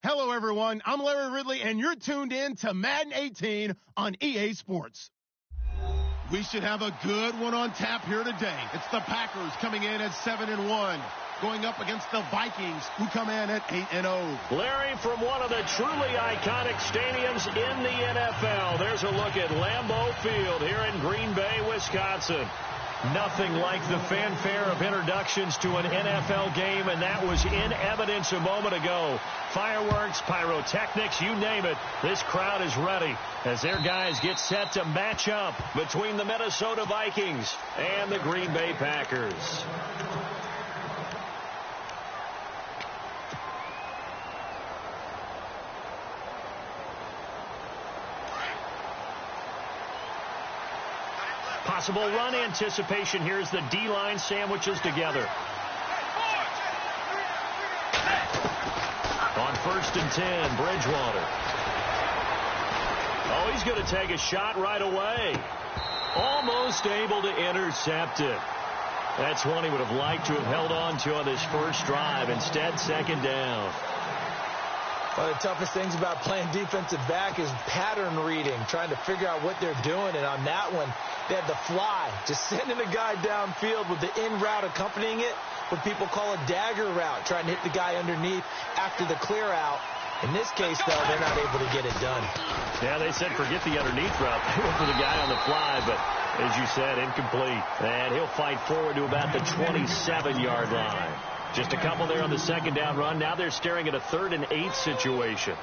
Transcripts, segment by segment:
Hello, everyone. I'm Larry Ridley, and you're tuned in to Madden 18 on EA Sports. We should have a good one on tap here today. It's the Packers coming in at 7-1, going up against the Vikings, who come in at 8-0. Larry, from one of the truly iconic stadiums in the NFL, there's a look at Lambeau Field here in Green Bay, Wisconsin. Nothing like the fanfare of introductions to an NFL game, and that was in evidence a moment ago. Fireworks, pyrotechnics, you name it. This crowd is ready as their guys get set to match up between the Minnesota Vikings and the Green Bay Packers. Possible run anticipation. Here's the D-line sandwiches together. On 1st and 10, Bridgewater. Oh, he's going to take a shot right away. Almost able to intercept it. That's one he would have liked to have held on to on this first drive. Instead, second down. One of the toughest things about playing defensive back is pattern reading, trying to figure out what they're doing. And on that one, they had the fly, just sending a guy downfield with the in route accompanying it, what people call a dagger route, trying to hit the guy underneath after the clear out. In this case, though, they're not able to get it done. Yeah, they said forget the underneath route. They went for the guy on the fly, but as you said, incomplete. And he'll fight forward to about the 27-yard line. Just a couple there on the second down run. Now they're staring at a 3rd and 8 situation.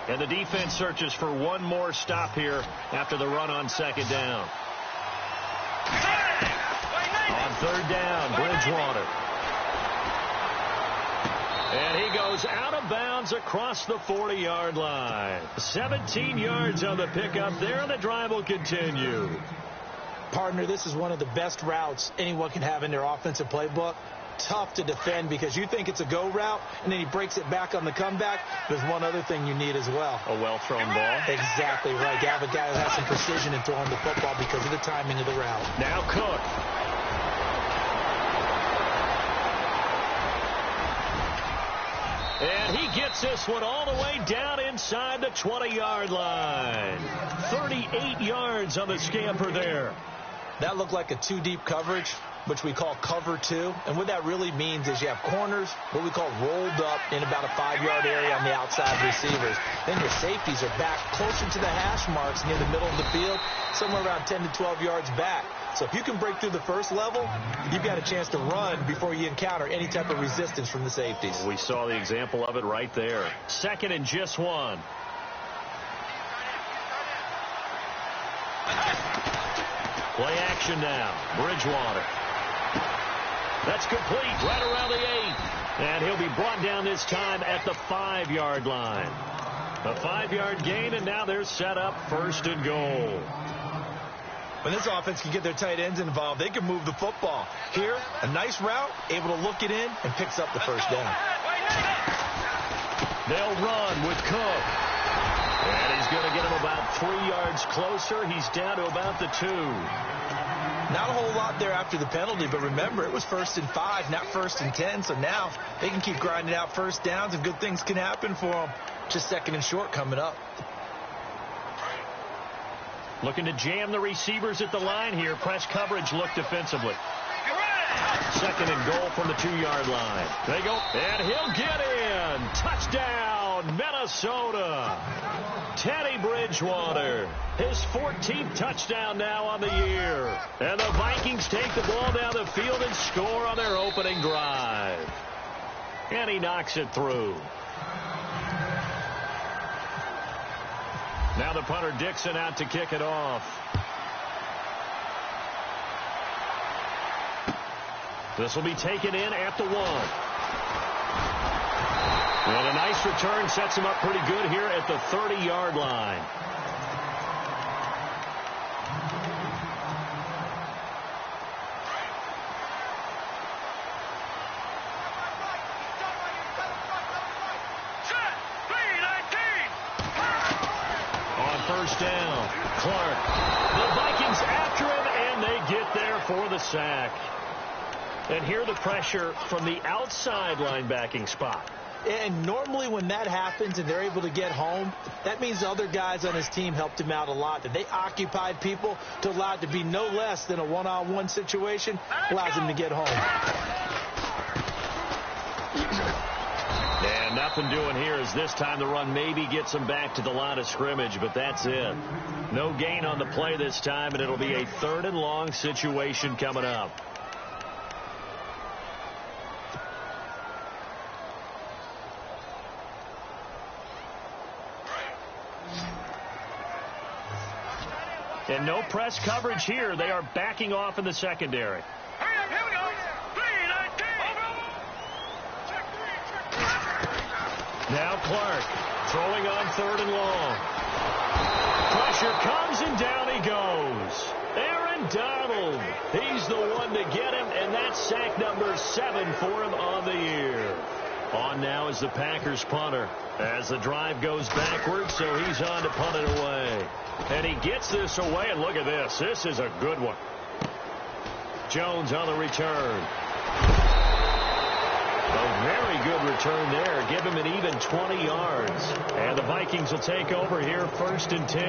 And the defense searches for one more stop here after the run on second down. On 3rd down, Bridgewater. And he goes out of bounds across the 40-yard line. 17 yards on the pickup there, and the drive will continue. Partner, this is one of the best routes anyone can have in their offensive playbook. Tough to defend because you think it's a go route, and then he breaks it back on the comeback. There's one other thing you need as well. A well-thrown ball. Exactly right. You have a guy who has some precision in throwing the football because of the timing of the route. Now Cook. And he gets this one all the way down inside the 20-yard line. 38 yards on the scamper there. That looked like a 2-deep coverage, which we call cover 2. And what that really means is you have corners, what we call rolled up in about a 5-yard area on the outside receivers. Then your safeties are back closer to the hash marks near the middle of the field, somewhere around 10 to 12 yards back. So if you can break through the first level, you've got a chance to run before you encounter any type of resistance from the safeties. We saw the example of it right there. 2nd and just 1. Play action now. Bridgewater. That's complete right around the 8. And he'll be brought down this time at the 5-yard line. A 5-yard gain, and now they're set up 1st and goal. When this offense can get their tight ends involved, they can move the football. Here, a nice route, able to look it in, and picks up the first down. They'll run with Cook. And he's going to get him about 3 yards closer. He's down to about the 2. Not a whole lot there after the penalty, but remember, it was 1st and 5, not 1st and 10. So now they can keep grinding out first downs, and good things can happen for them. Just 2nd and short coming up. Looking to jam the receivers at the line here. Press coverage look defensively. 2nd and goal from the 2-yard line. They go, and he'll get in. Touchdown, Minnesota. Teddy Bridgewater, his 14th touchdown now on the year. And the Vikings take the ball down the field and score on their opening drive. And he knocks it through. Now the punter Dixon out to kick it off. This will be taken in at the 1. And a nice return sets him up pretty good here at the 30-yard line. First down, Clark. The Vikings after him, and they get there for the sack. And here the pressure from the outside linebacking spot. And normally when that happens and they're able to get home, that means the other guys on his team helped him out a lot. That they occupied people to allow it to be no less than a one-on-one situation allows him to get home. And nothing doing here as this time the run maybe gets him back to the line of scrimmage, but that's it. No gain on the play this time, and it'll be a 3rd and long situation coming up. And no press coverage here. They are backing off in the secondary. Now Clark throwing on 3rd and long. Pressure comes and down he goes. Aaron Donald. He's the one to get him, and that's sack number 7 for him on the year. On now is the Packers punter as the drive goes backwards, so he's on to punt it away. And he gets this away, and look at this. This is a good one. Jones on the return. A very good return there. Give him an even 20 yards. And the Vikings will take over here 1st and 10.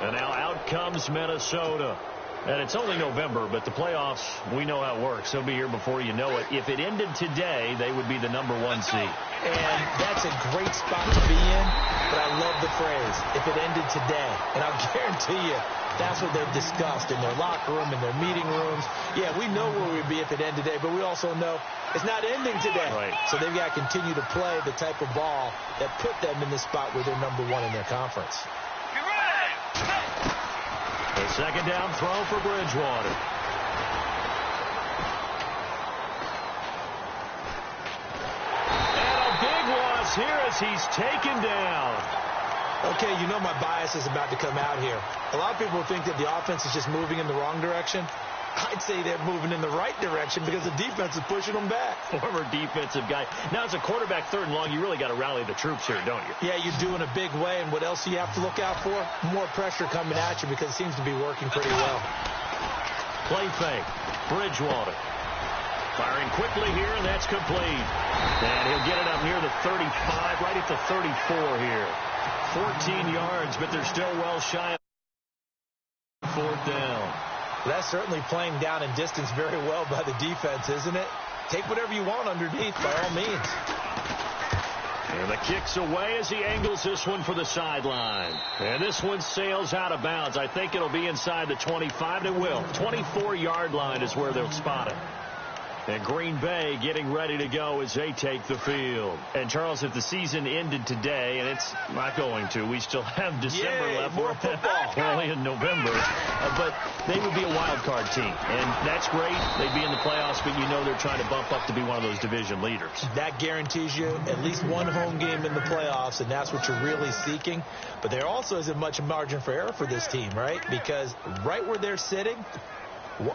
And now out comes Minnesota. And it's only November, but the playoffs, we know how it works. They'll be here before you know it. If it ended today, they would be the number 1 seed. And that's a great spot to be in, but I love the phrase, if it ended today. And I'll guarantee you, that's what they've discussed in their locker room, in their meeting rooms. Yeah, we know where we'd be if it ended today, but we also know it's not ending today. Right. So they've got to continue to play the type of ball that put them in the spot where they're number 1 in their conference. The second down throw for Bridgewater. And a big loss here as he's taken down. Okay, you know my bias is about to come out here. A lot of people think that the offense is just moving in the wrong direction. I'd say they're moving in the right direction because the defense is pushing them back. Former defensive guy. Now, as a quarterback 3rd and long, you really got to rally the troops here, don't you? Yeah, you do in a big way. And what else do you have to look out for? More pressure coming at you because it seems to be working pretty well. Play fake. Bridgewater. Firing quickly here, and that's complete. And he'll get it up near the 35, right at the 34 here. 14 yards, but they're still well shy of 4th down. That's certainly playing down in distance very well by the defense, isn't it? Take whatever you want underneath, by all means. And the kick's away as he angles this one for the sideline. And this one sails out of bounds. I think it'll be inside the 25. It will. 24-yard line is where they'll spot it. And Green Bay getting ready to go as they take the field. And, Charles, if the season ended today, and it's not going to, we still have December left. More football. We're only in November. But they would be a wild card team. And that's great. They'd be in the playoffs, but you know they're trying to bump up to be one of those division leaders. That guarantees you at least one home game in the playoffs, and that's what you're really seeking. But there also isn't much margin for error for this team, right? Because right where they're sitting,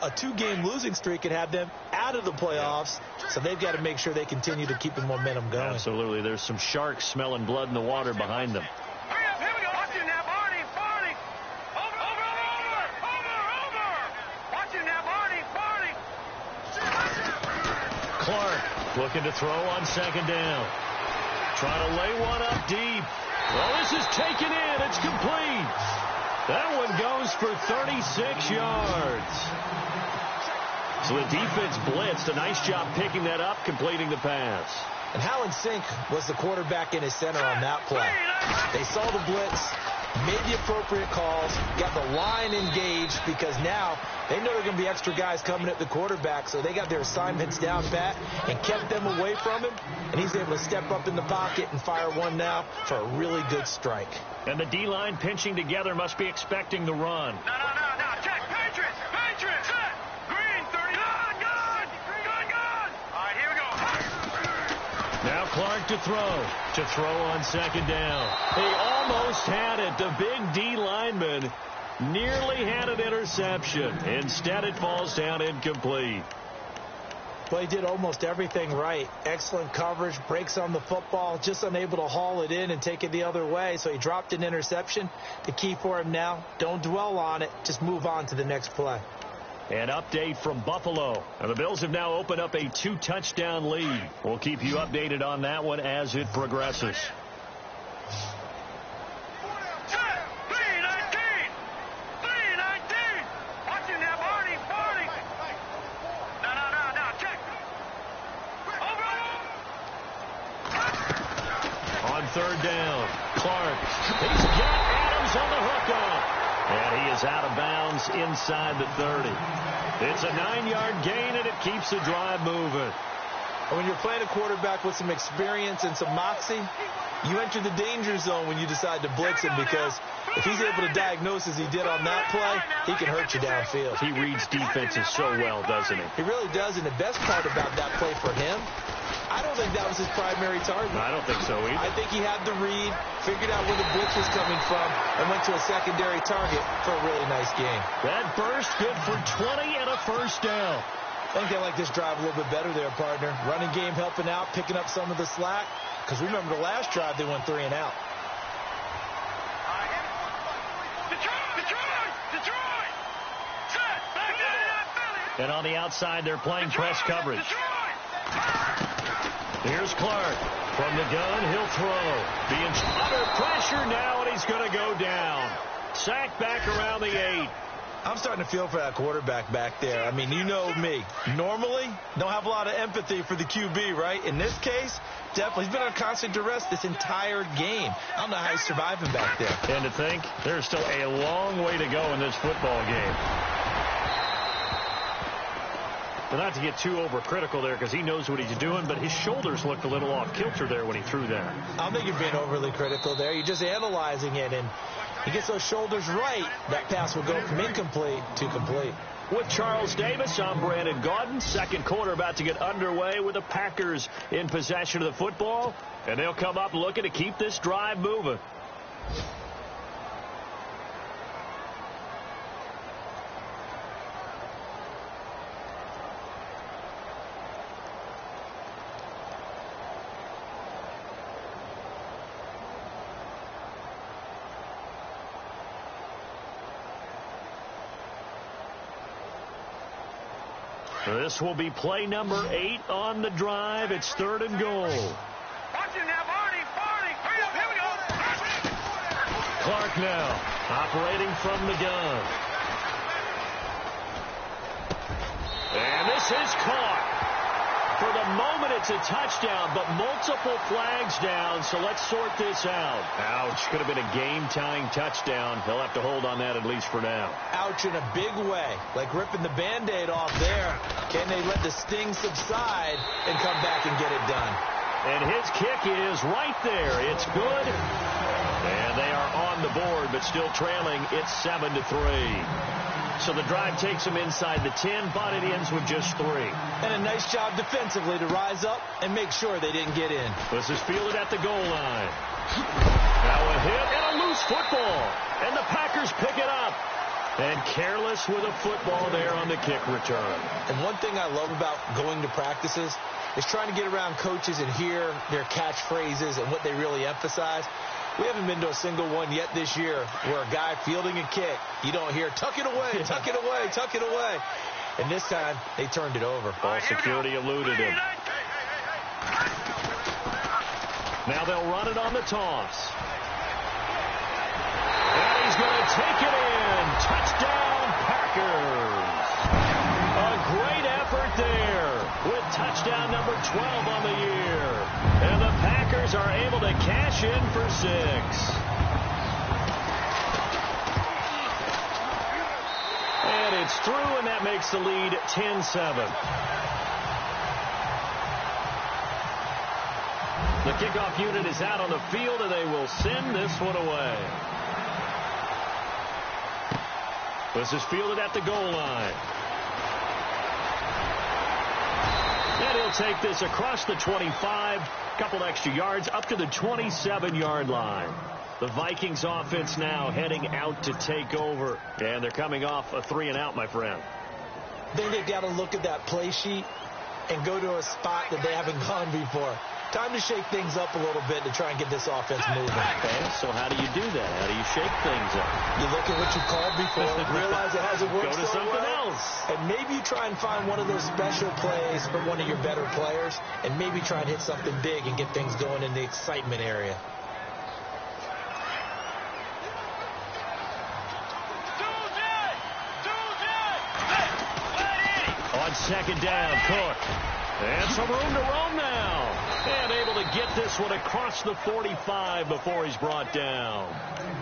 a 2-game losing streak could have them out of the playoffs, so they've got to make sure they continue to keep the momentum going. Absolutely. There's some sharks smelling blood in the water behind them. Here we go. Watching now, Barney. Over. Watching now, Barney. Clark looking to throw on 2nd down. Trying to lay one up deep. Well, this is taken in. It's complete. That one goes for 36 yards. So the defense blitzed. A nice job picking that up, completing the pass. And how in sync was the quarterback in his center on that play? They saw the blitz, made the appropriate calls, got the line engaged because now they know there are going to be extra guys coming at the quarterback, so they got their assignments down pat and kept them away from him, and he's able to step up in the pocket and fire one now for a really good strike. And the D-line pinching together must be expecting the run. No. Check. Patriots. Set. Green, 30. Good. All right, here we go. Now Clark to throw on 2nd down. He almost had it. The big D lineman nearly had an interception. Instead, it falls down incomplete. Well, he did almost everything right. Excellent coverage, breaks on the football, just unable to haul it in and take it the other way. So he dropped an interception. The key for him now, don't dwell on it. Just move on to the next play. An update from Buffalo. And the Bills have now opened up a 2-touchdown lead. We'll keep you updated on that one as it progresses. On third down, Clark. He's got Adams on the hook up. And he is out of bounds inside the 30. It's a 9-yard gain, and it keeps the drive moving. When you're playing a quarterback with some experience and some moxie, you enter the danger zone when you decide to blitz him, because if he's able to diagnose as he did on that play, he can hurt you downfield. He reads defenses so well, doesn't he? He really does, and the best part about that play for him, I don't think that was his primary target. I don't think so either. I think he had the read, figured out where the blitz was coming from, and went to a secondary target for a really nice game. That burst good for 20 and a first down. I think they like this drive a little bit better there, partner. Running game helping out, picking up some of the slack. Because remember the last drive, they went 3 and out. Detroit! Set! Back in! And on the outside, they're playing press coverage. Here's Clark. From the gun, he'll throw. Being under pressure now, and he's going to go down. Sacked back around the 8. I'm starting to feel for that quarterback back there. I mean, you know me. Normally, don't have a lot of empathy for the QB, right? In this case, definitely. He's been under constant duress this entire game. I don't know how he's surviving back there. And to think, there's still a long way to go in this football game. But not to get too overcritical there, because he knows what he's doing, but his shoulders looked a little off kilter there when he threw that. I don't think you're being overly critical there. You're just analyzing it, and he gets those shoulders right, that pass will go from incomplete to complete. With Charles Davis, I'm Brandon Gaudin. Second quarter about to get underway with the Packers in possession of the football, and they'll come up looking to keep this drive moving. This will be play number 8 on the drive. It's 3rd and goal. Watch him now, Barney. Hurry up, here we go. Clark now operating from the gun. And this is caught. For the moment, it's a touchdown, but multiple flags down, so let's sort this out. Ouch. Could have been a game-tying touchdown. He'll have to hold on that at least for now. Ouch in a big way, like ripping the Band-Aid off there. Can they let the sting subside and come back and get it done? And his kick is right there. It's good. And they are on the board, but still trailing. It's 7-3. So the drive takes them inside the 10, but it ends with just 3. And a nice job defensively to rise up and make sure they didn't get in. This is fielded at the goal line. Now a hit and a loose football. And the Packers pick it up. And careless with a football there on the kick return. And one thing I love about going to practices is trying to get around coaches and hear their catchphrases and what they really emphasize. We haven't been to a single one yet this year where a guy fielding a kick, you don't hear, tuck it away, tuck it away, tuck it away. And this time, they turned it over. Ball security eluded him. Now they'll run it on the toss. And he's going to take it in. Touchdown, Packers. A great effort there with touchdown number 12 on the year. And the Packers are able to cash in for 6. And it's through, and that makes the lead 10-7. The kickoff unit is out on the field, and they will send this one away. This is fielded at the goal line. And he'll take this across the 25, couple extra yards, up to the 27-yard line. The Vikings offense now heading out to take over. And they're coming off a 3-and-out, my friend. I think they've got to look at that play sheet and go to a spot that they haven't gone before. Time to shake things up a little bit to try and get this offense moving. Okay, so how do you do that? How do you shake things up? You look at what you called before, realize it hasn't worked Go to so something well, else. and maybe you try and find one of those special plays from one of your better players, and maybe try and hit something big and get things going in the excitement area. On second down, Cook. And some room to roam now. And able to get this one across the 45 before he's brought down.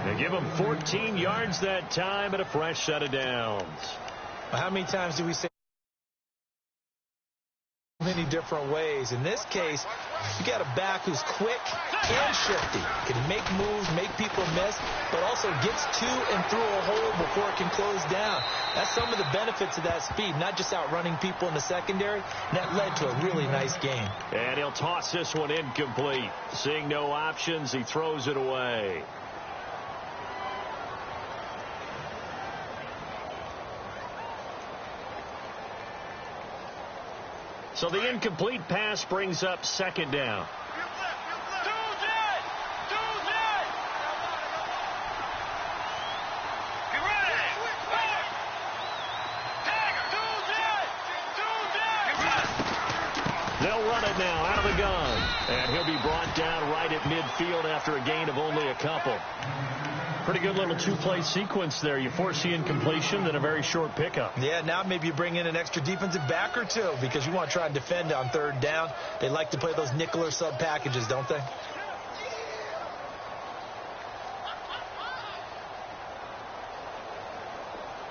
They give him 14 yards that time and a fresh set of downs. How many times do we say many different ways? In this case, you got a back who's quick and shifty, can make moves, make people miss, but also gets to and through a hole before it can close down. That's some of the benefits of that speed, not just outrunning people in the secondary. And that led to a really nice game. And he'll toss this one incomplete. Seeing no options, he throws it away. So the incomplete pass brings up second down. They'll run it now out of the gun. And he'll be brought down right at midfield after a gain of only a couple. Pretty good little two-play sequence there. You force the incompletion, then a very short pickup. Yeah, now maybe you bring in an extra defensive back or two because you want to try and defend on third down. They like to play those nickel or sub packages, don't they?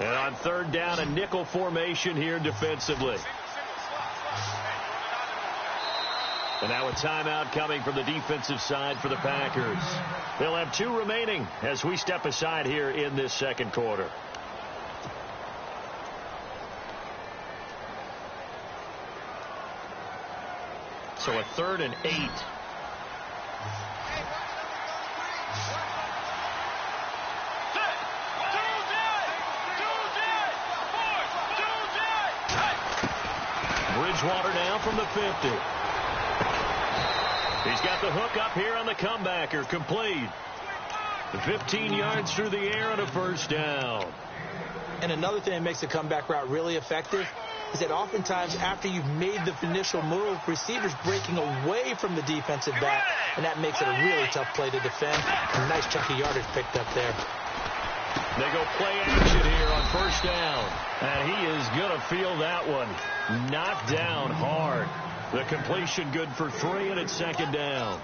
And on third down, a nickel formation here defensively. And now a timeout coming from the defensive side for the Packers. They'll have 2 remaining as we step aside here in this second quarter. So a 3rd and 8. Bridgewater now from the 50. He's got the hook up here on the comebacker. Complete. 15 yards through the air and a first down. And another thing that makes the comeback route really effective is that oftentimes after you've made the initial move, receivers breaking away from the defensive back, and that makes it a really tough play to defend. A nice chunk of yardage picked up there. They go play action here on first down. And he is going to feel that one. Knocked down hard. The completion good for 3, and it's second down.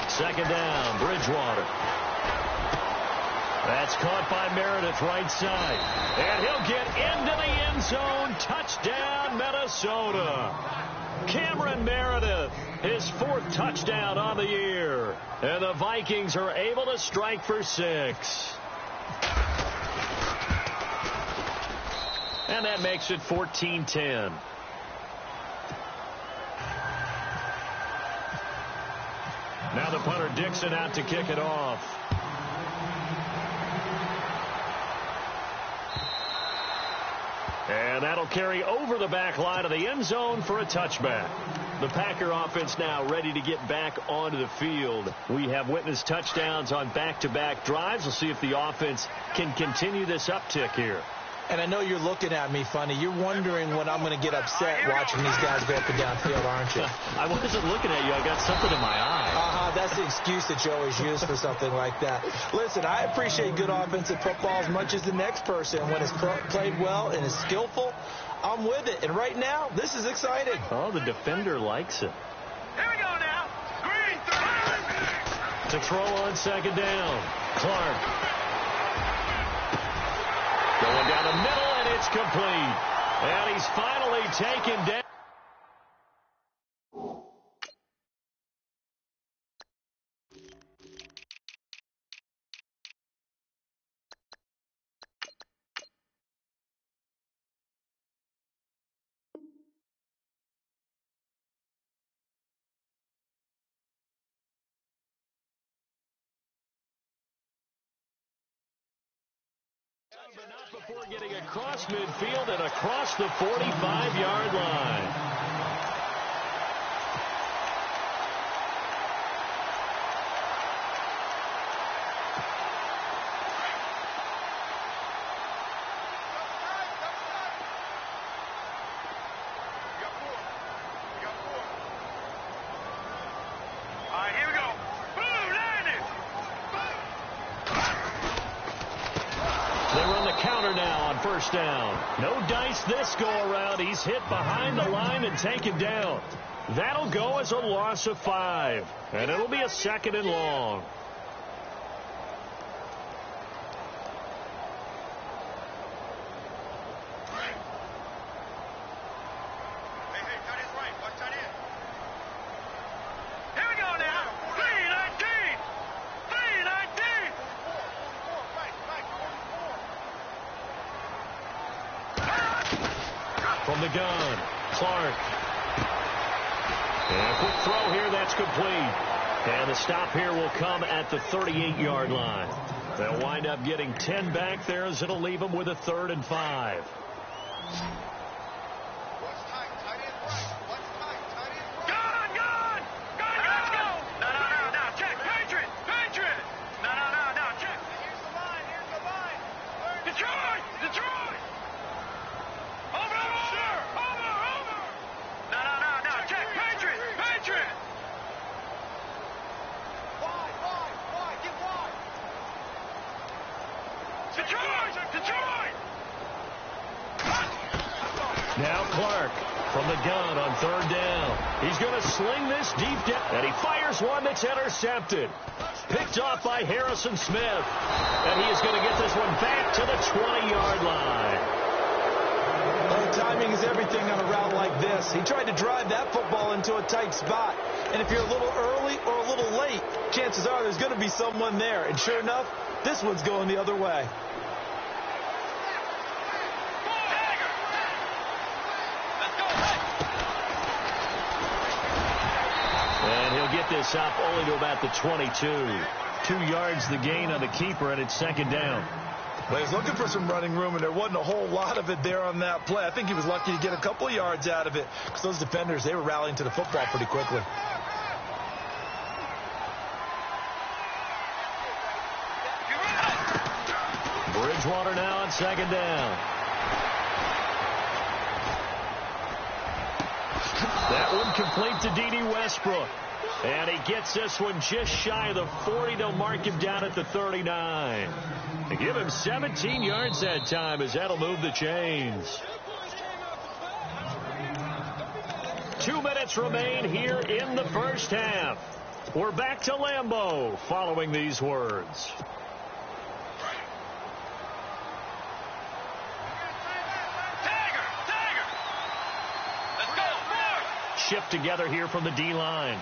Second down, Bridgewater. That's caught by Meredith right side. And he'll get into the end zone. Touchdown, Minnesota. Cameron Meredith, his 4th touchdown on the year. And the Vikings are able to strike for 6. And that makes it 14-10. Now the punter Dixon out to kick it off. And that'll carry over the back line of the end zone for a touchback. The Packer offense now ready to get back onto the field. We have witnessed touchdowns on back-to-back drives. We'll see if the offense can continue this uptick here. And I know you're looking at me funny. You're wondering when I'm going to get upset watching these guys go up and down field, aren't you? I wasn't looking at you. I got something in my eye. That's the excuse that you always use for something like that. Listen, I appreciate good offensive football as much as the next person. When it's played well and is skillful, I'm with it. And right now, this is exciting. Oh, the defender likes it. Here we go now. Green 3. To throw on second down. Clark. Going down the middle, and it's complete. And he's finally taken down. but not before getting across midfield and across the 45-yard line. First down. No dice this go-around. He's hit behind the line and taken down. That'll go as a loss of 5. And it'll be a 2nd and long. From the gun, Clark. And a quick throw here, that's complete. And the stop here will come at the 38-yard line. They'll wind up getting 10 back there as it'll leave them with a 3rd and 5. Now Clark from the gun on 3rd down. He's going to sling this deep down. And he fires one that's intercepted. Picked off by Harrison Smith. And he is going to get this one back to the 20-yard line. Well, timing is everything on a route like this. He tried to drive that football into a tight spot. And if you're a little early or a little late, chances are there's going to be someone there. And sure enough, this one's going the other way. Get this up only to about the 22. 2 yards the gain on the keeper, and it's 2nd down. Well, he's looking for some running room, and there wasn't a whole lot of it there on that play. I think he was lucky to get a couple of yards out of it because those defenders, they were rallying to the football pretty quickly. Bridgewater now on 2nd down. That one complete to D.D. Westbrook. And he gets this one just shy of the 40. They'll mark him down at the 39. They give him 17 yards that time as that'll move the chains. 2 minutes remain here in the first half. We're back to Lambeau following these words. Let's go. Shift together here from the D-line.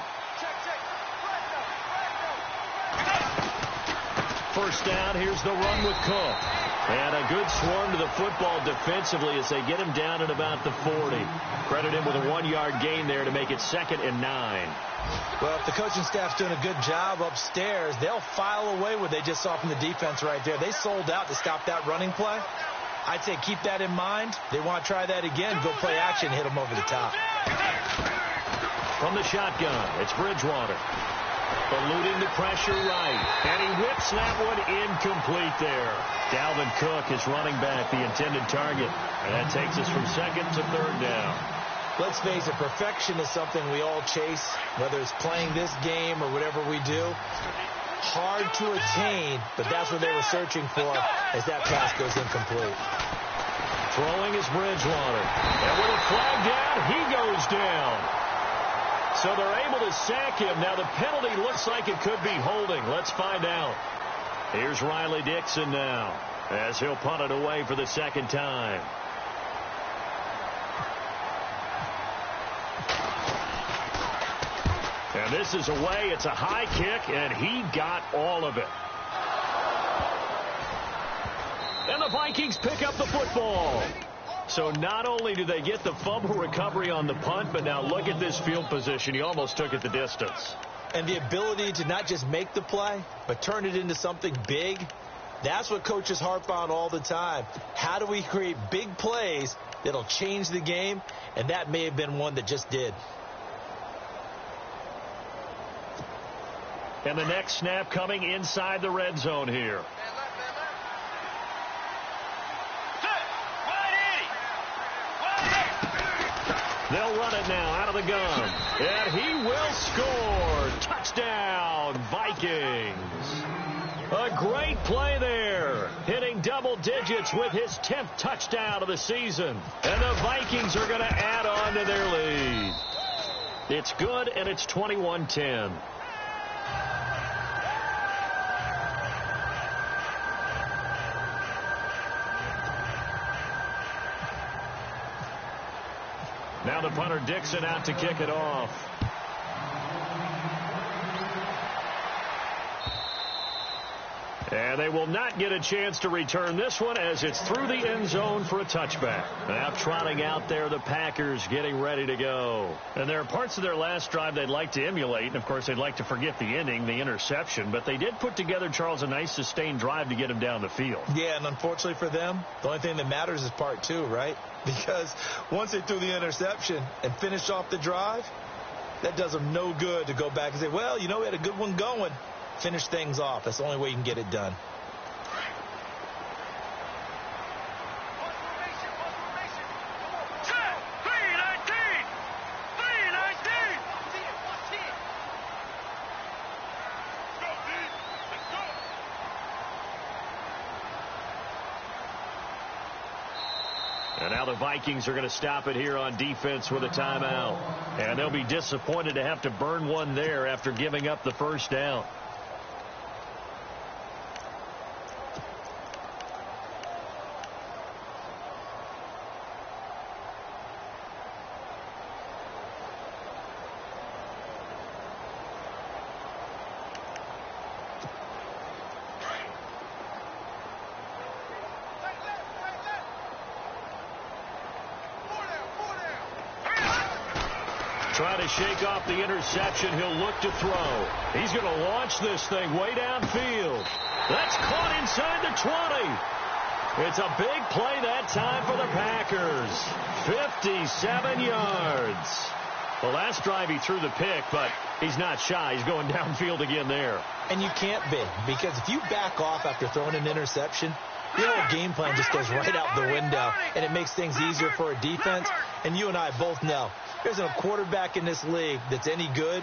First down, here's the run with Cook. And a good swarm to the football defensively as they get him down at about the 40. Credit him with a 1-yard gain there to make it 2nd and 9. Well, if the coaching staff's doing a good job upstairs, they'll file away what they just saw from the defense right there. They sold out to stop that running play. I'd say keep that in mind. They want to try that again, go play action, hit them over the top. From the shotgun, it's Bridgewater. Eluding the pressure right. And he whips that one incomplete there. Dalvin Cook is running back, the intended target. And that takes us from 2nd to 3rd down. Let's face it, perfection is something we all chase, whether it's playing this game or whatever we do. Hard to attain, but that's what they were searching for as that pass goes incomplete. Throwing is Bridgewater. And with a flag down, he goes down. So they're able to sack him. Now the penalty looks like it could be holding. Let's find out. Here's Riley Dixon now as he'll punt it away for the 2nd time. And this is away. It's a high kick, and he got all of it. And the Vikings pick up the football. So not only do they get the fumble recovery on the punt, but now look at this field position. He almost took it the distance. And the ability to not just make the play, but turn it into something big. That's what coaches harp on all the time. How do we create big plays that'll change the game? And that may have been one that just did. And the next snap coming inside the red zone here. They'll run it now out of the gun. And he will score. Touchdown, Vikings. A great play there. Hitting double digits with his 10th touchdown of the season. And the Vikings are going to add on to their lead. It's good, and it's 21-10. Now the punter Dixon out to kick it off. And they will not get a chance to return this one as it's through the end zone for a touchback. Now trotting out there, the Packers getting ready to go. And there are parts of their last drive they'd like to emulate. And, of course, they'd like to forget the ending, the interception. But they did put together, Charles, a nice sustained drive to get him down the field. Yeah, and unfortunately for them, the only thing that matters is part two, right? Because once they threw the interception and finished off the drive, that does them no good to go back and say, well, you know, we had a good one going. Finish things off. That's the only way you can get it done. And now the Vikings are going to stop it here on defense with a timeout. And they'll be disappointed to have to burn one there after giving up the first down. Trying to shake off the interception. He'll look to throw. He's going to launch this thing way downfield. That's caught inside the 20. It's a big play that time for the Packers. 57 yards. The last drive he threw the pick, but he's not shy. He's going downfield again there. And you can't be, because if you back off after throwing an interception, the whole game plan just goes right out the window, and it makes things easier for a defense. And you and I both know there's a quarterback in this league that's any good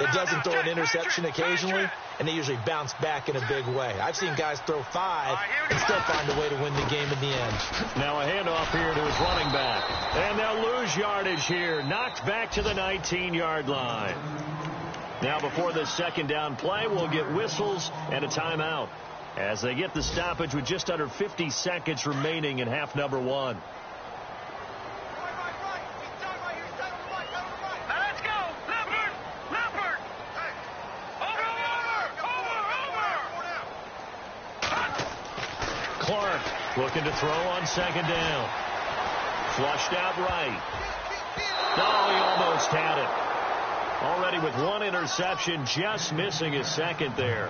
that doesn't throw an interception occasionally, and they usually bounce back in a big way. I've seen guys throw 5 and still find a way to win the game in the end. Now a handoff here to his running back. And they'll lose yardage here. Knocked back to the 19-yard line. Now before this second down play, we'll get whistles and a timeout as they get the stoppage with just under 50 seconds remaining in half number 1. Clark looking to throw on second down. Flushed out right. Oh, he almost had it. Already with one interception, just missing his second there.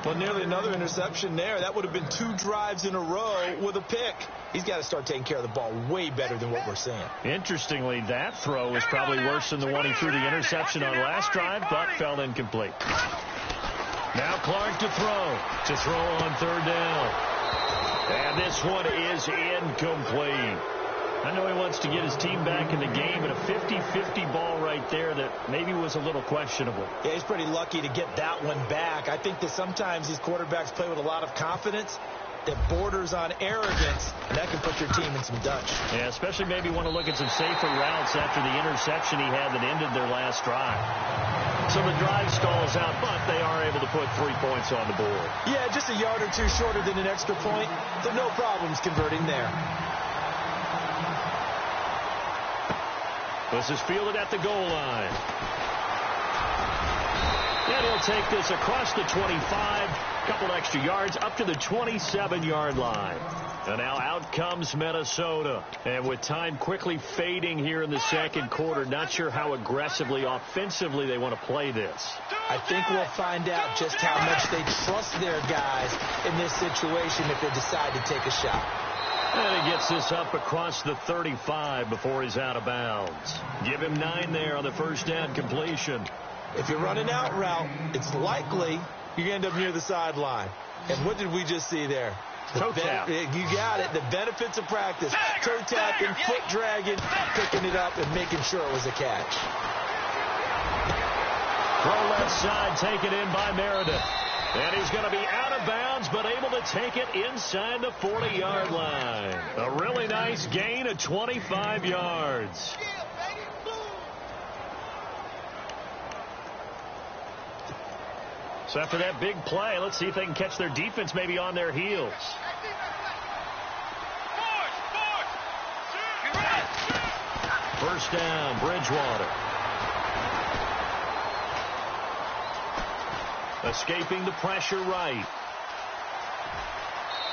Well, nearly another interception there. That would have been 2 drives in a row with a pick. He's got to start taking care of the ball way better than what we're seeing. Interestingly, that throw was probably worse than the one he threw the interception on last drive, but fell incomplete. Now Clark to throw on third down. And this one is incomplete. I know he wants to get his team back in the game, but a 50-50 ball right there that maybe was a little questionable. Yeah, he's pretty lucky to get that one back. I think that sometimes these quarterbacks play with a lot of confidence that borders on arrogance, and that can put your team in some Dutch. Yeah, especially maybe want to look at some safer routes after the interception he had that ended their last drive. So the drive stalls out, but they are able to put 3 points on the board. Yeah, just a yard or two shorter than an extra point, so no problems converting there. This is fielded at the goal line. And he'll take this across the 25, a couple extra yards, up to the 27-yard line. And now out comes Minnesota. And with time quickly fading here in the second quarter, not sure how aggressively, offensively they want to play this. I think we'll find out just how much they trust their guys in this situation if they decide to take a shot. And he gets this up across the 35 before he's out of bounds. Give him 9 there on the first down completion. If you're running out route, it's likely you're going to end up near the sideline. And what did we just see there? Toe tap. You got it. The benefits of practice. Toe tapping, foot dragging, picking it up, and making sure it was a catch. Throw left side taken in by Meredith. And he's going to be out of bounds, but able to take it inside the 40-yard line. A really nice gain of 25 yards. So after that big play, let's see if they can catch their defense maybe on their heels. First down, Bridgewater. Escaping the pressure right.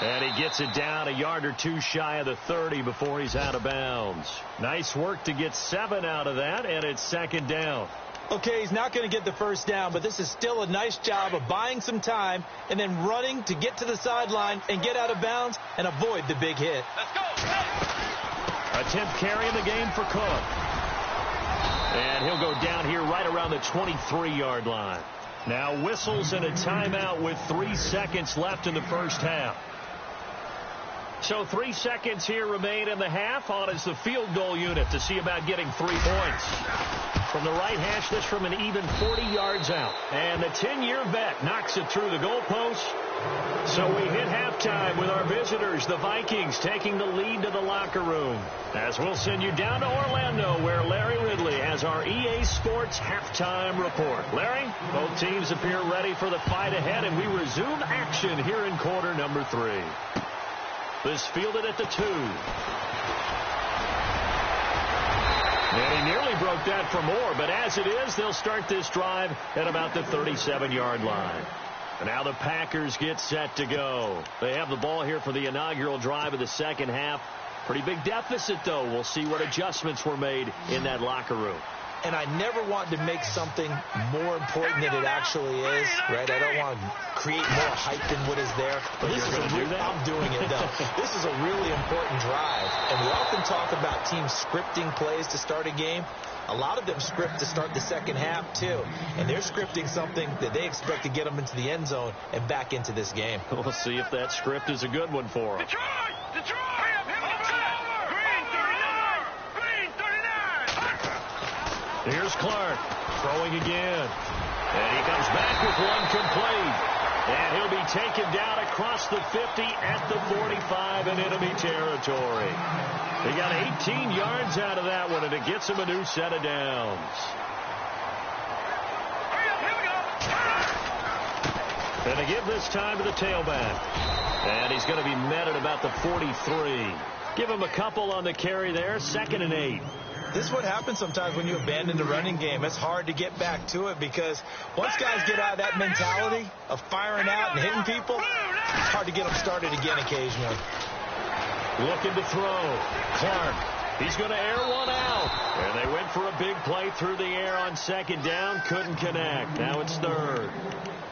And he gets it down a yard or two shy of the 30 before he's out of bounds. Nice work to get 7 out of that, and it's second down. Okay, he's not going to get the first down, but this is still a nice job of buying some time and then running to get to the sideline and get out of bounds and avoid the big hit. Let's go. Hey. A 10th carry in the game for Cook. And he'll go down here right around the 23-yard line. Now whistles and a timeout with 3 seconds left in the first half. So 3 seconds here remain in the half. On is the field goal unit to see about getting 3 points. From the right hash, this from an even 40 yards out. And the 10-year vet knocks it through the goalpost. So we hit halftime with our visitors, the Vikings, taking the lead to the locker room. As we'll send you down to Orlando, where Larry Ridley has our EA Sports halftime report. Larry, both teams appear ready for the fight ahead, and we resume action here in quarter number 3. This fielded at the 2. And he nearly broke that for more, but as it is, they'll start this drive at about the 37-yard line. And now the Packers get set to go. They have the ball here for the inaugural drive of the second half. Pretty big deficit, though. We'll see what adjustments were made in that locker room. And I never want to make something more important than it actually is, right? I don't want to create more hype than what is there. But this is I'm doing it, though. This is a really important drive. And we often talk about teams scripting plays to start a game. A lot of them script to start the second half, too. And they're scripting something that they expect to get them into the end zone and back into this game. We'll see if that script is a good one for them. Detroit! Detroit! Here's Clark throwing again. And he comes back with one complete. And he'll be taken down across the 50 at the 45 in enemy territory. He got 18 yards out of that one, and it gets him a new set of downs. And they give this time to the tailback. And he's going to be met at about the 43. Give him a couple on the carry there, 2nd and 8. This is what happens sometimes when you abandon the running game. It's hard to get back to it because once guys get out of that mentality of firing out and hitting people, it's hard to get them started again occasionally. Looking to throw. Clark. He's going to air one out. And they went for a big play through the air on 2nd down. Couldn't connect. Now it's 3rd.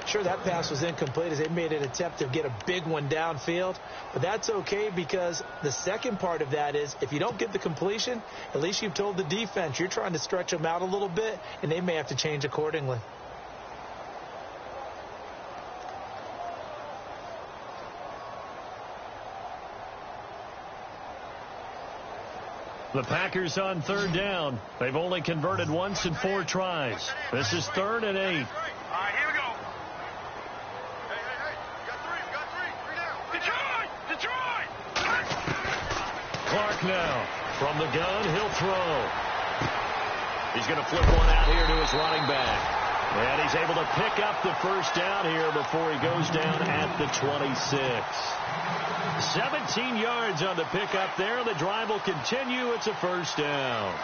Sure, that pass was incomplete as they made an attempt to get a big one downfield. But that's okay because the second part of that is if you don't get the completion, at least you've told the defense you're trying to stretch them out a little bit, and they may have to change accordingly. The Packers on 3rd down. They've only converted once in 4 tries. This is 3rd and 8. All right, here we go. Hey. Got three down. Detroit! Detroit! Clark now. From the gun, he'll throw. He's going to flip one out here to his running back. And he's able to pick up the first down here before he goes down at the 26. 17 yards on the pickup there. The drive will continue. It's a first down.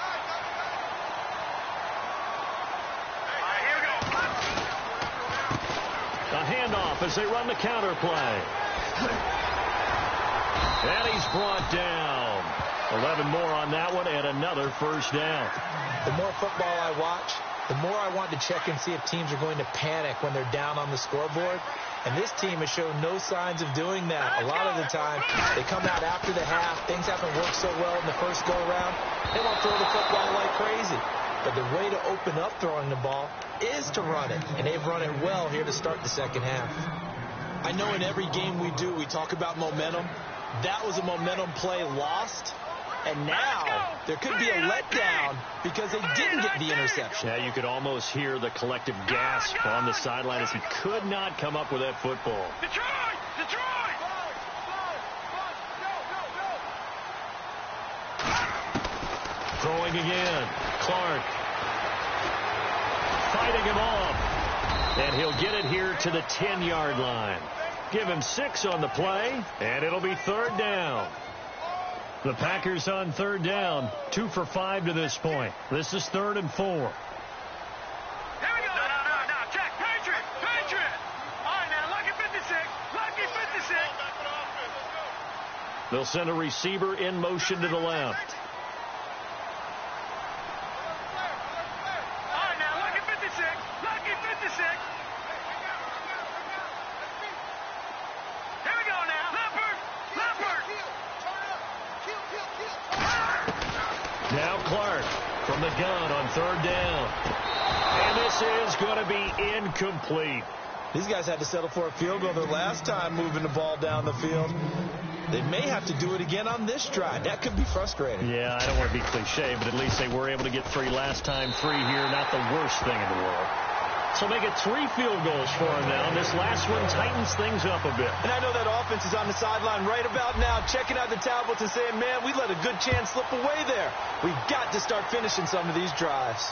handoff as they run the counter play. And he's brought down. 11 more on that one and another first down. The more football I watch, the more I want to check and see if teams are going to panic when they're down on the scoreboard. And this team has shown no signs of doing that. A lot of the time, they come out after the half. Things haven't worked so well in the first go-around. They won't throw the football like crazy. But the way to open up throwing the ball is to run it. And they've run it well here to start the second half. I know in every game we do, we talk about momentum. That was a momentum play lost. And now there could be a letdown because they didn't get the interception. Yeah, you could almost hear the collective gasp on the sideline as he could not come up with that football. Detroit! Detroit! Throwing again. Clark. Fighting him off. And he'll get it here to the 10-yard line. Give him 6 on the play, and it'll be third down. The Packers on third down, 2 for 5 to this point. This is 3rd and 4. Here we go. No. Check. Patriot. All right, now, lucky 56. Lucky 56. They'll send a receiver in motion to the left. All right, now, lucky 56. Lucky 56. Here we go now. Leopard. Now Clark from the gun on third down. And this is going to be incomplete. These guys had to settle for a field goal their last time moving the ball down the field. They may have to do it again on this drive. That could be frustrating. Yeah, I don't want to be cliche, but at least they were able to get 3 last time. 3 here, not the worst thing in the world. So make it 3 field goals for him now. This last one tightens things up a bit. And I know that offense is on the sideline right about now, checking out the tablets and saying, man, we let a good chance slip away there. We've got to start finishing some of these drives.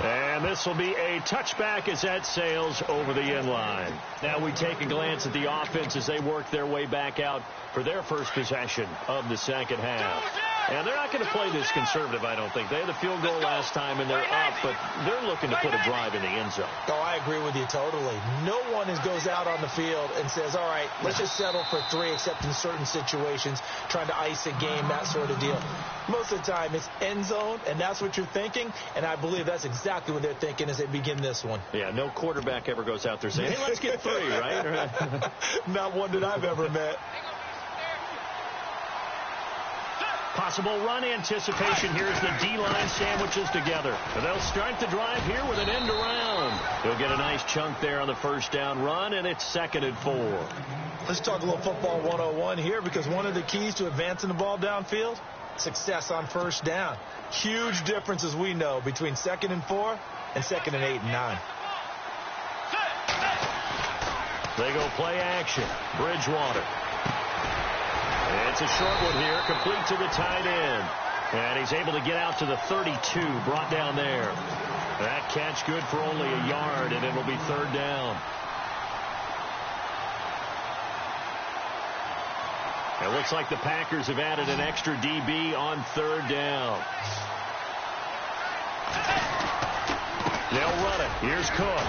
And this will be a touchback as that sails over the end line. Now we take a glance at the offense as they work their way back out for their first possession of the second half. And they're not going to play this conservative, I don't think. They had the field goal last time, and they're up, but they're looking to put a drive in the end zone. Oh, I agree with you totally. No one goes out on the field and says, all right, let's just settle for 3, except in certain situations, trying to ice a game, that sort of deal. Most of the time, it's end zone, and that's what you're thinking, and I believe that's exactly what they're thinking as they begin this one. Yeah, no quarterback ever goes out there saying, hey, let's get 3, right? Not one that I've ever met. Possible run anticipation here as the D-line sandwiches together. And they'll start the drive here with an end around. They'll get a nice chunk there on the first down run, and it's 2nd and 4. Let's talk a little football 101 here, because one of the keys to advancing the ball downfield, success on first down. Huge difference, as we know, between 2nd and 4 and 2nd and 8 and 9. They go play action. Bridgewater. It's a short one here, complete to the tight end. And he's able to get out to the 32, brought down there. That catch good for only a yard, and it'll be third down. It looks like the Packers have added an extra DB on third down. They'll run it. Here's Cook.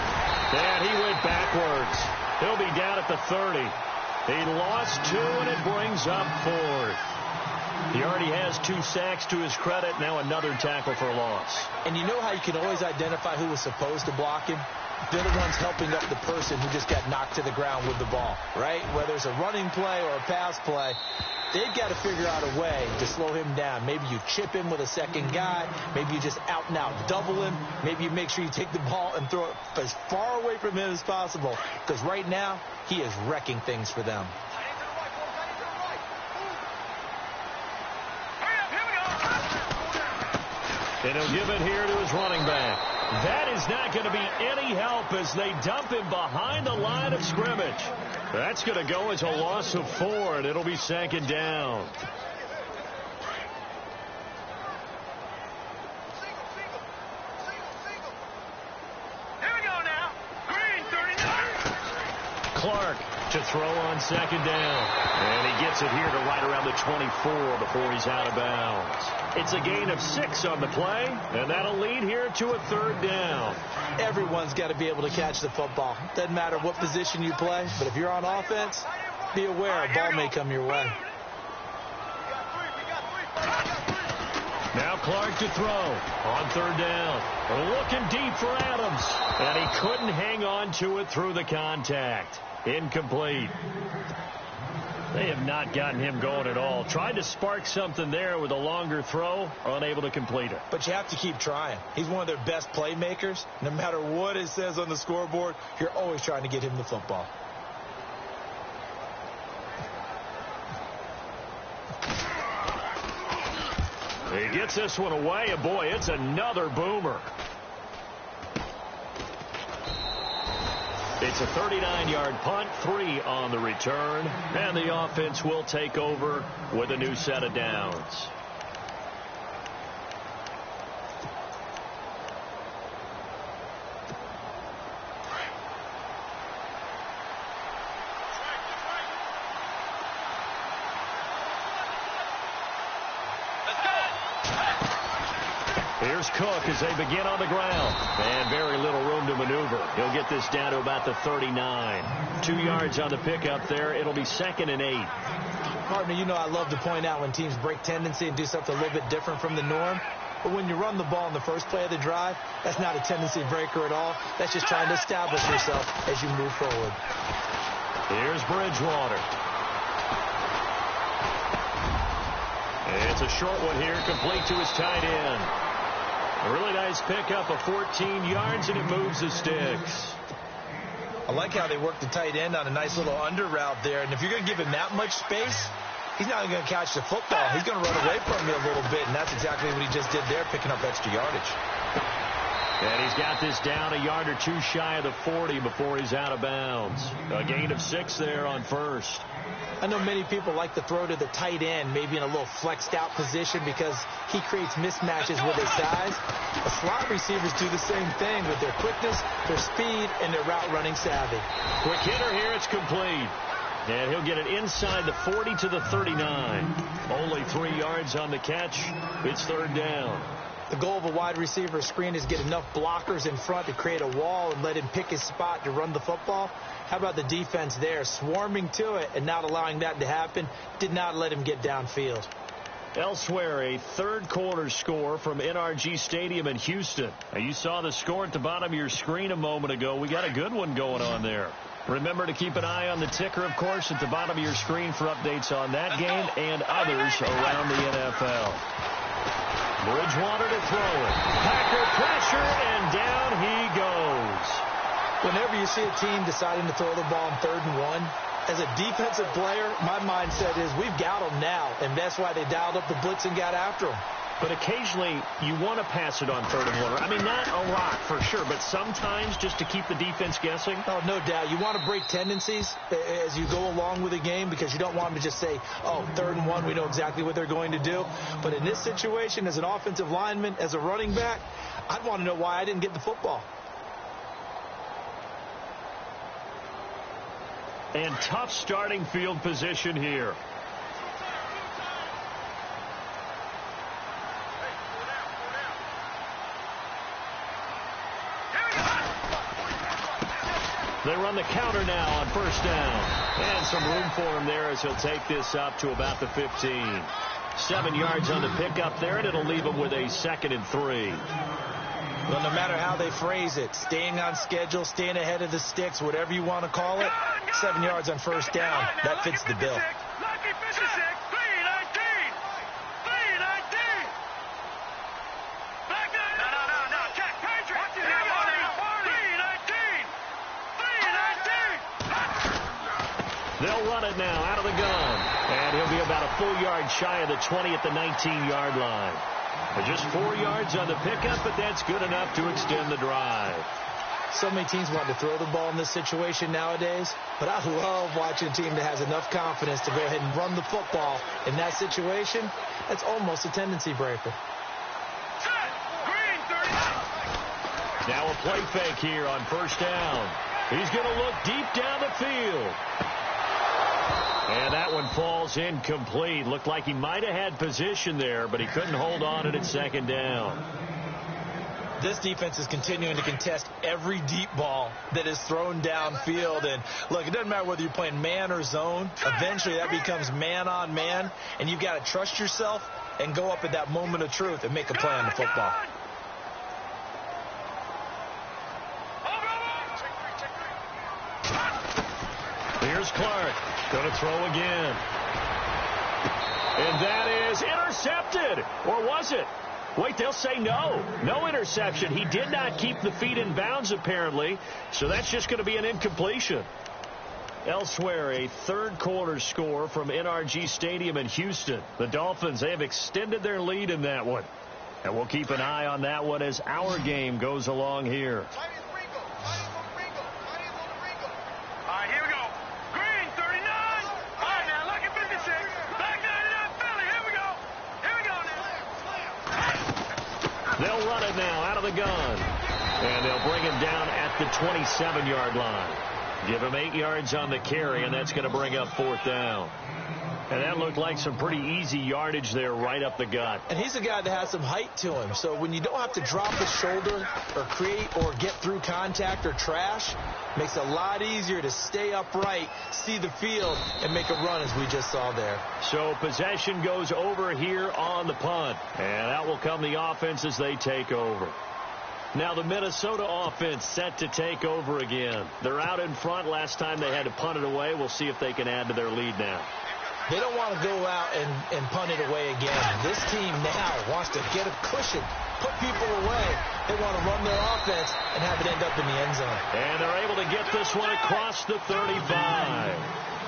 And he went backwards. He'll be down at the 30. He lost 2, and it brings up 4th. He already has 2 sacks to his credit. Now another tackle for a loss. And you know how you can always identify who was supposed to block him? They're the ones helping up the person who just got knocked to the ground with the ball, right? Whether it's a running play or a pass play, they've got to figure out a way to slow him down. Maybe you chip him with a second guy. Maybe you just out and out double him. Maybe you make sure you take the ball and throw it as far away from him as possible. Because right now, he is wrecking things for them. And he'll give it here to his running back. That is not going to be any help as they dump him behind the line of scrimmage. That's going to go as a loss of 4, and it'll be 2nd down. Here we go now. Green 39. Clark To throw on second down. And he gets it here to right around the 24 before he's out of bounds. It's a gain of 6 on the play, and that'll lead here to a third down. Everyone's got to be able to catch the football. Doesn't matter what position you play, but if you're on offense, be aware a ball may come your way. Now Clark to throw on third down. Looking deep for Adams, and he couldn't hang on to it through the contact. Incomplete. They have not gotten him going at all. Tried to spark something there with a longer throw, unable to complete it. But you have to keep trying. He's one of their best playmakers. No matter what it says on the scoreboard, you're always trying to get him the football. He gets this one away, and boy, it's another boomer. It's a 39-yard punt, 3 on the return, and the offense will take over with a new set of downs. Here's Cook as they begin on the ground. And very little room to maneuver. He'll get this down to about the 39. 2 yards on the pickup there. It'll be 2nd and 8. Partner, you know I love to point out when teams break tendency and do something a little bit different from the norm. But when you run the ball in the first play of the drive, that's not a tendency breaker at all. That's just trying to establish yourself as you move forward. Here's Bridgewater. It's a short one here, complete to his tight end. A really nice pickup of 14 yards, and it moves the sticks. I like how they work the tight end on a nice little under route there. And if you're going to give him that much space, he's not going to catch the football. He's going to run away from you a little bit, and that's exactly what he just did there, picking up extra yardage. And he's got this down a yard or two shy of the 40 before he's out of bounds. A gain of 6 there on first. I know many people like to throw to the tight end, maybe in a little flexed out position because he creates mismatches with his size. The slot receivers do the same thing with their quickness, their speed, and their route running savvy. Quick hitter here, it's complete. And he'll get it inside the 40 to the 39. Only 3 yards on the catch. It's third down. The goal of a wide receiver screen is get enough blockers in front to create a wall and let him pick his spot to run the football. How about the defense there, swarming to it and not allowing that to happen? Did not let him get downfield. Elsewhere, a third quarter score from NRG Stadium in Houston. Now, you saw the score at the bottom of your screen a moment ago. We got a good one going on there. Remember to keep an eye on the ticker, of course, at the bottom of your screen for updates on that game and others around the NFL. Bridgewater to throw it. Packer pressure, and down he goes. Whenever you see a team deciding to throw the ball on 3rd and 1, as a defensive player, my mindset is we've got them now, and that's why they dialed up the blitz and got after them. But occasionally, you want to pass it on 3rd and 1. I mean, not a lot for sure, but sometimes just to keep the defense guessing. Oh, no doubt. You want to break tendencies as you go along with the game because you don't want them to just say, oh, 3rd and 1, we know exactly what they're going to do. But in this situation, as an offensive lineman, as a running back, I'd want to know why I didn't get the football. And tough starting field position here. They run the counter now on first down. And some room for him there as he'll take this up to about the 15. 7 yards on the pickup there, and it'll leave him with a 2nd and 3. Well, no matter how they phrase it, staying on schedule, staying ahead of the sticks, whatever you want to call it, 7 yards on first down, that fits the bill. Lucky 56, 319. 319. Back up. No. Check. Patriot. 319. 319. They'll run it now out of the gun. And he'll be about a full yard shy of the 20 at the 19-yard line. Just 4 yards on the pickup, but that's good enough to extend the drive. So many teams want to throw the ball in this situation nowadays, but I love watching a team that has enough confidence to go ahead and run the football. In that situation, that's almost a tendency breaker. Now a play fake here on first down. He's going to look deep down the field. And that one falls incomplete. Looked like he might have had position there, but he couldn't hold on at second down. This defense is continuing to contest every deep ball that is thrown downfield. And, look, it doesn't matter whether you're playing man or zone. Eventually that becomes man on man, and you've got to trust yourself and go up at that moment of truth and make a play on the football. Here's Clark. Going to throw again. And that is intercepted. Or was it? Wait, they'll say no. No interception. He did not keep the feet in bounds, apparently. So that's just going to be an incompletion. Elsewhere, a third-quarter score from NRG Stadium in Houston. The Dolphins, they have extended their lead in that one. And we'll keep an eye on that one as our game goes along here. They'll run it now out of the gun. And they'll bring him down at the 27-yard line. Give him 8 yards on the carry, and that's going to bring up fourth down. And that looked like some pretty easy yardage there right up the gut. And he's a guy that has some height to him. So when you don't have to drop his shoulder or create or get through contact or trash, makes it a lot easier to stay upright, see the field, and make a run as we just saw there. So possession goes over here on the punt. And out will come the offense as they take over. Now the Minnesota offense set to take over again. They're out in front. Last time they had to punt it away. We'll see if they can add to their lead now. They don't want to go out and punt it away again. This team now wants to get a cushion, put people away. They want to run their offense and have it end up in the end zone. And they're able to get this one across the 35.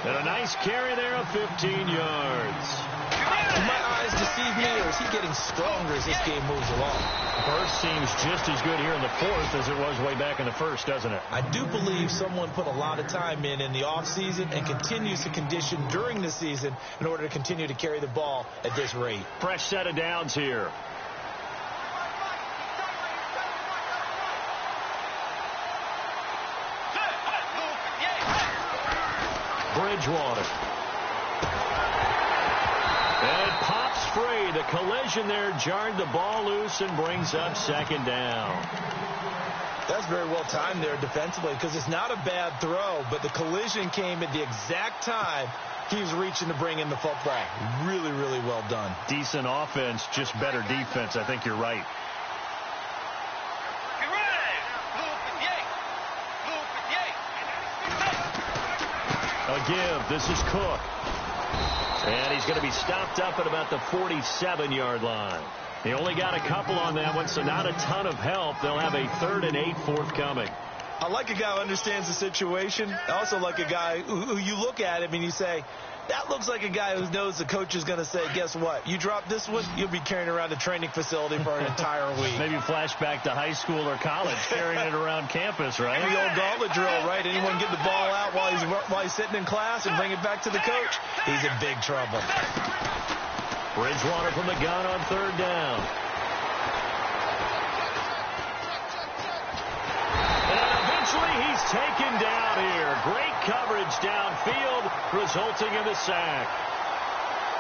And a nice carry there of 15 yards. My eyes deceive me, or is he getting stronger as this game moves along? First seems just as good here in the fourth as it was way back in the first, doesn't it? I do believe someone put a lot of time in the offseason and continues to condition during the season in order to continue to carry the ball at this rate. Fresh set of downs here. Bridgewater. And it pops free. The collision there jarred the ball loose and brings up second down. That's very well timed there defensively because it's not a bad throw, but the collision came at the exact time he was reaching to bring in the football. Really, really well done. Decent offense, just better defense. I think you're right. A give. This is Cook. And he's going to be stopped up at about the 47-yard line. He only got a couple on that one, so not a ton of help. They'll have a 3rd and 8 forthcoming. I like a guy who understands the situation. I also like a guy who you look at him and you say, that looks like a guy who knows the coach is going to say, guess what? You drop this one, you'll be carrying around a training facility for an entire week. Maybe flashback to high school or college, carrying it around campus, right? The old gauntlet drill, right? Anyone get the ball out while he's sitting in class and bring it back to the coach? He's in big trouble. Bridgewater from the gun on 3rd down. And eventually he's taken down here. Great coverage downfield, resulting in the sack.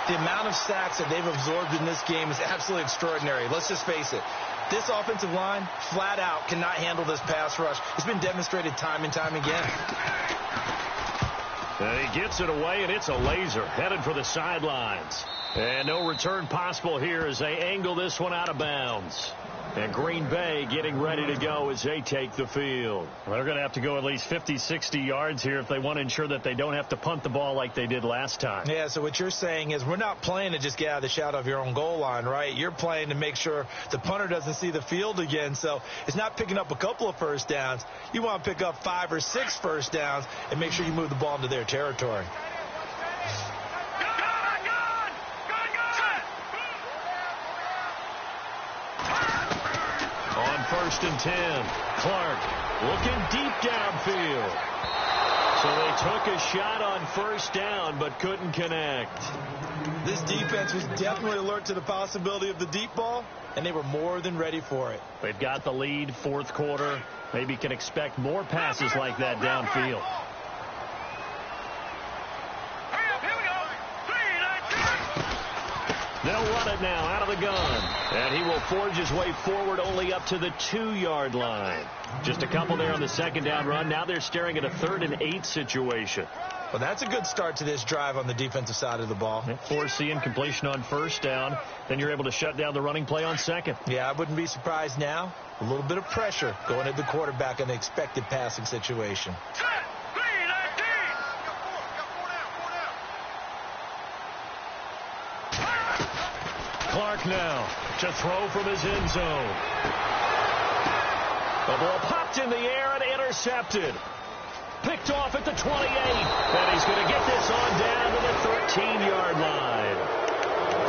The amount of sacks that they've absorbed in this game is absolutely extraordinary. Let's just face it. This offensive line, flat out, cannot handle this pass rush. It's been demonstrated time and time again. And he gets it away, and it's a laser headed for the sidelines. And no return possible here as they angle this one out of bounds. And Green Bay getting ready to go as they take the field. Well, they're going to have to go at least 50, 60 yards here if they want to ensure that they don't have to punt the ball like they did last time. Yeah, so what you're saying is we're not playing to just get out of the shadow of your own goal line, right? You're playing to make sure the punter doesn't see the field again. So it's not picking up a couple of first downs. You want to pick up 5 or 6 first downs and make sure you move the ball into their territory. On 1st and 10, Clark looking deep downfield. So they took a shot on 1st down but couldn't connect. This defense was definitely alert to the possibility of the deep ball, and they were more than ready for it. They've got the lead, 4th quarter. Maybe can expect more passes like that downfield. Hurry up, here we it now out of the gun. And he will forge his way forward only up to the 2-yard line. Just a couple there on the second down run. Now they're staring at a 3rd and 8 situation. Well, that's a good start to this drive on the defensive side of the ball. Forcing completion on 1st down. Then you're able to shut down the running play on 2nd. Yeah, I wouldn't be surprised now. A little bit of pressure going at the quarterback in the expected passing situation. Clark now to throw from his end zone. The ball popped in the air and intercepted. Picked off at the 28. And he's going to get this on down to the 13-yard line.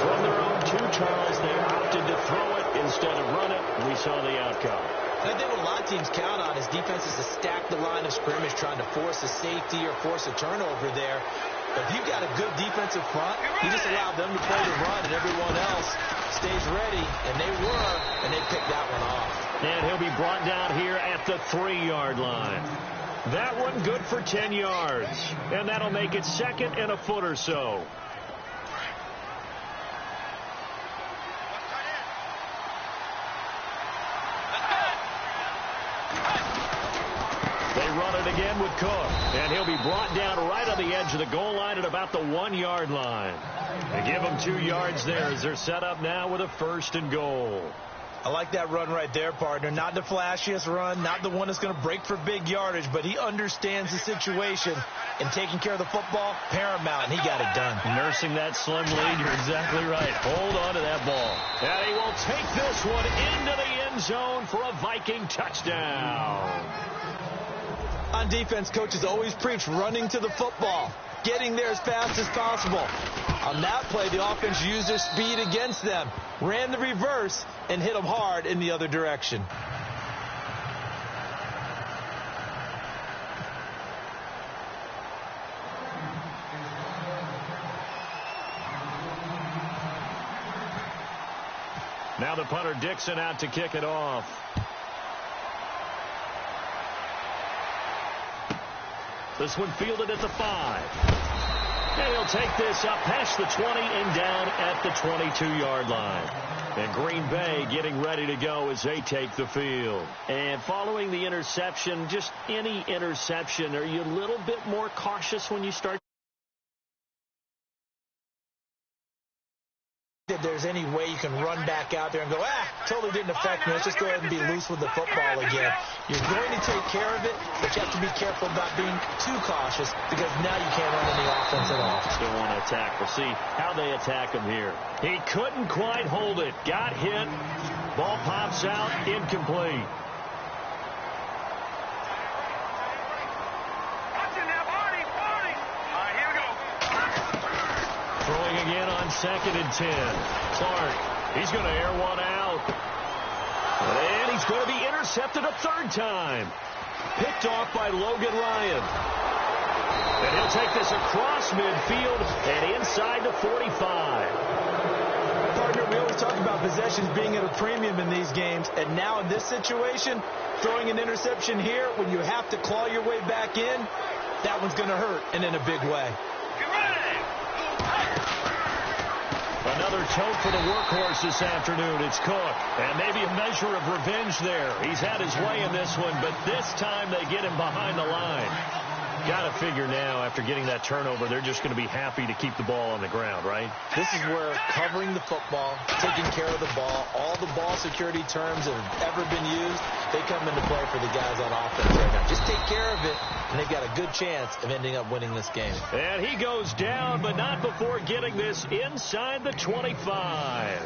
From their own 2, Charles, they opted to throw it instead of run it. We saw the outcome. And I think what a lot of teams count on is defenses to stack the line of scrimmage, trying to force a safety or force a turnover there. But if you've got a good defensive front, you just allow them to play the run, and everyone else stays ready. And they were, and they picked that one off. And he'll be brought down here at the 3-yard line. That one good for 10 yards. And that'll make it 2nd and a foot or so. They run it again with Cook. And he'll be brought down right on the edge of the goal line at about the 1-yard line. They give him 2 yards there as they're set up now with a 1st and goal. I like that run right there, partner. Not the flashiest run, not the one that's going to break for big yardage, but he understands the situation, and taking care of the football, paramount, and he got it done. Nursing that slim lead, you're exactly right. Hold on to that ball. And he will take this one into the end zone for a Viking touchdown. On defense, coaches always preach running to the football, getting there as fast as possible. On that play, the offense used their speed against them, ran the reverse, and hit them hard in the other direction. Now the punter Dixon out to kick it off. This one fielded at the 5. And he'll take this up past the 20 and down at the 22-yard line. And Green Bay getting ready to go as they take the field. And following the interception, just any interception, are you a little bit more cautious when you start? If there's any way you can run back out there and go, totally didn't affect me. Let's just go ahead and be loose with the football again. You're going to take care of it, but you have to be careful about being too cautious because now you can't run any offense at all. Still want to attack. We'll see how they attack him here. He couldn't quite hold it. Got hit. Ball pops out. Incomplete. Throwing again on 2nd and 10. Clark, he's going to air one out. And he's going to be intercepted a 3rd time. Picked off by Logan Ryan. And he'll take this across midfield and inside the 45. Partner, we always talk about possessions being at a premium in these games. And now in this situation, throwing an interception here when you have to claw your way back in, that one's going to hurt, and in a big way. Another tote for the workhorse this afternoon. It's Cook. And maybe a measure of revenge there. He's had his way in this one, but this time they get him behind the line. Got to figure now, after getting that turnover, they're just going to be happy to keep the ball on the ground, right? This is where covering the football, taking care of the ball, all the ball security terms that have ever been used, they come into play for the guys on offense right now. Just take care of it, and they've got a good chance of ending up winning this game. And he goes down, but not before getting this inside the 25.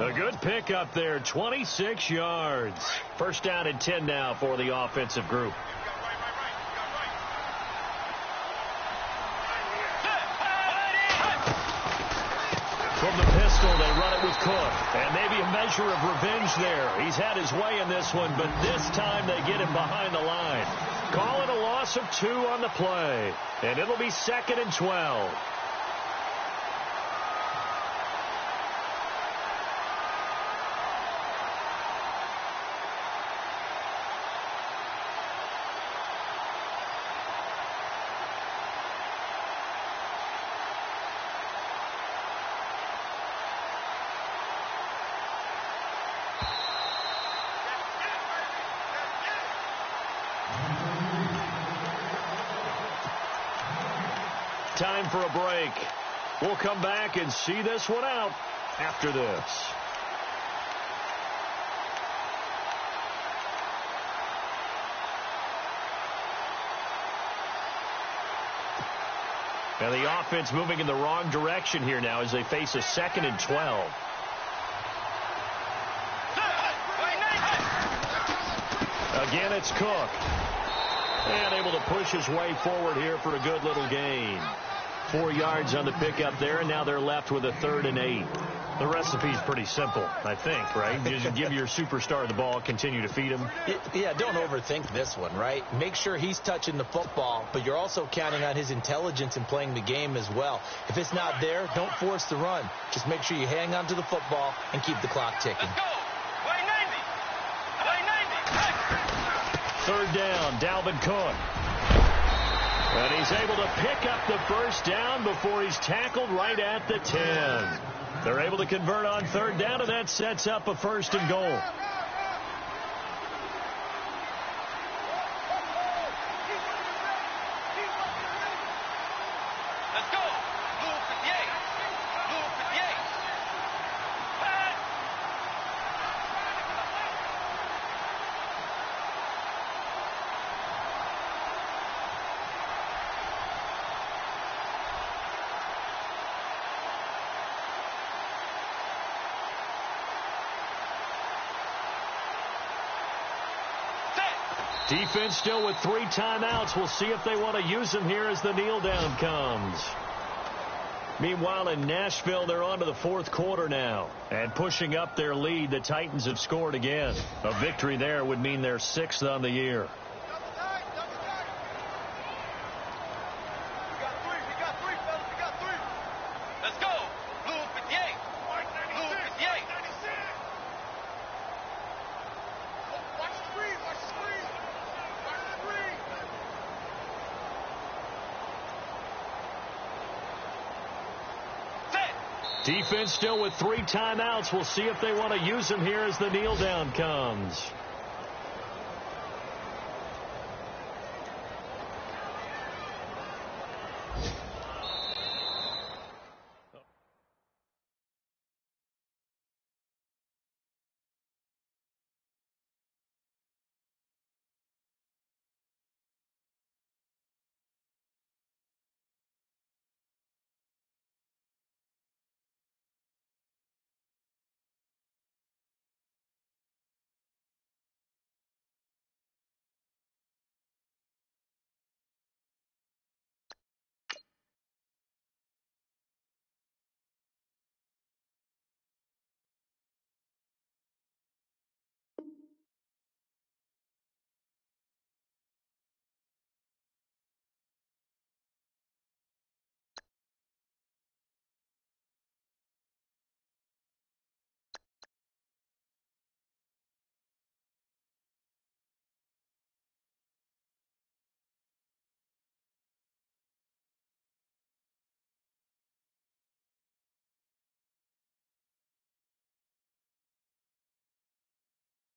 A good pick up there, 26 yards. 1st down and 10 now for the offensive group. From the pistol, they run it with Cook. And maybe a measure of revenge there. He's had his way in this one, but this time they get him behind the line. Call it a loss of 2 on the play. And it'll be 2nd and 12. time for a break. We'll come back and see this one out after this. And the offense moving in the wrong direction here now as they face a 2nd and 12. Again, it's Cook. And able to push his way forward here for a good little gain. 4 yards on the pickup there, and now they're left with a 3rd and 8. The recipe's pretty simple, I think, right? Just give your superstar the ball, continue to feed him. Yeah, don't overthink this one, right? Make sure he's touching the football, but you're also counting on his intelligence in playing the game as well. If it's not there, don't force the run. Just make sure you hang on to the football and keep the clock ticking. Let's go. Way 90. Way 90. 3rd down, Dalvin Cook. And he's able to pick up the first down before he's tackled right at the 10. They're able to convert on 3rd down, and that sets up a 1st and goal. Let's go. Blue 58. Blue 58. Pass. Defense still with 3 timeouts. We'll see if they want to use them here as the kneel down comes. Meanwhile, in Nashville, they're on to the 4th quarter now. And pushing up their lead, the Titans have scored again. A victory there would mean they're 6th on the year. Let's go. Blue 58. Blue 58. Watch the screen. Watch the screen. Watch the screen. Set. Defense still with 3 timeouts. We'll see if they want to use them here as the kneel down comes.